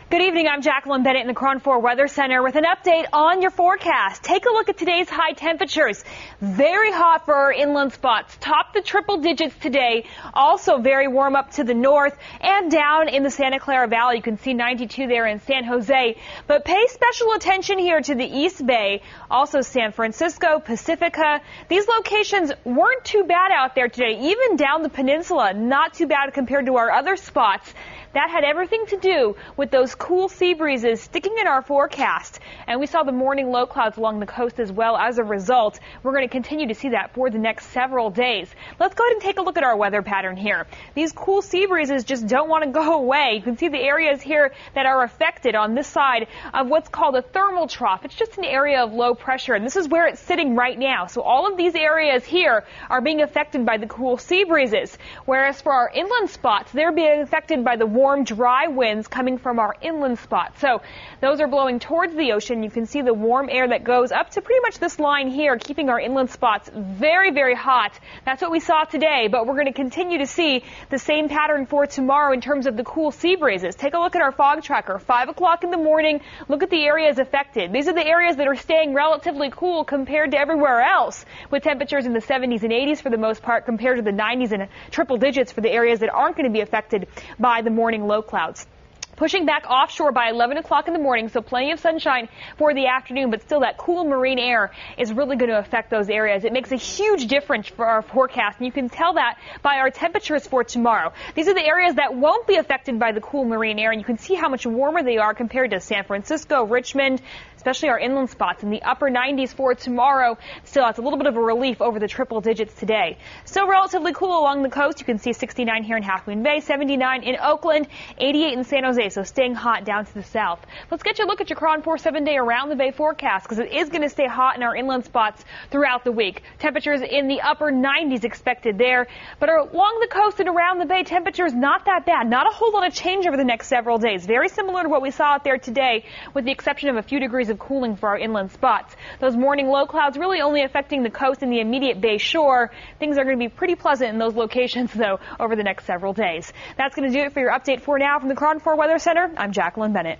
Good evening, I'm Jacqueline Bennett in the KRON 4 Weather Center with an update on your forecast. Take a look at today's high temperatures. Very hot for our inland spots. Top the triple digits today. Also very warm up to the north and down in the Santa Clara Valley. You can see 92 there in San Jose. But pay special attention here to the East Bay. Also San Francisco, Pacifica. These locations weren't too bad out there today. Even down the peninsula, not too bad compared to our other spots. That had everything to do with those cool sea breezes sticking in our forecast. And we saw the morning low clouds along the coast as well. As a result, we're going to continue to see that for the next several days. Let's go ahead and take a look at our weather pattern here. These cool sea breezes just don't want to go away. You can see the areas here that are affected on this side of what's called a thermal trough. It's just an area of low pressure, and this is where it's sitting right now. So all of these areas here are being affected by the cool sea breezes, whereas for our inland spots, they're being affected by the warm, dry winds coming from our inland spots. So those are blowing towards the ocean. You can see the warm air that goes up to pretty much this line here, keeping our inland spots very, very hot. That's what we saw today, but we're going to continue to see the same pattern for tomorrow in terms of the cool sea breezes. Take a look at our fog tracker. 5 o'clock in the morning, look at the areas affected. These are the areas that are staying relatively cool compared to everywhere else, with temperatures in the 70s and 80s for the most part compared to the 90s and triple digits for the areas that aren't going to be affected by the morning low clouds. Pushing back offshore by 11 o'clock in the morning, so plenty of sunshine for the afternoon, but still that cool marine air is really going to affect those areas. It makes a huge difference for our forecast, and you can tell that by our temperatures for tomorrow. These are the areas that won't be affected by the cool marine air, and you can see how much warmer they are compared to San Francisco, Richmond, especially our inland spots in the upper 90s for tomorrow. Still, it's a little bit of a relief over the triple digits today. Still relatively cool along the coast. You can see 69 here in Half Moon Bay, 79 in Oakland, 88 in San Jose. So staying hot down to the south. Let's get you a look at your KRON 4 7-day around the bay forecast, because it is going to stay hot in our inland spots throughout the week. Temperatures in the upper 90s expected there, but along the coast and around the bay, temperatures not that bad. Not a whole lot of change over the next several days. Very similar to what we saw out there today, with the exception of a few degrees of cooling for our inland spots. Those morning low clouds really only affecting the coast and the immediate bay shore. Things are going to be pretty pleasant in those locations, though, over the next several days. That's going to do it for your update for now from the KRON 4 Weather Center. I'm Jacqueline Bennett.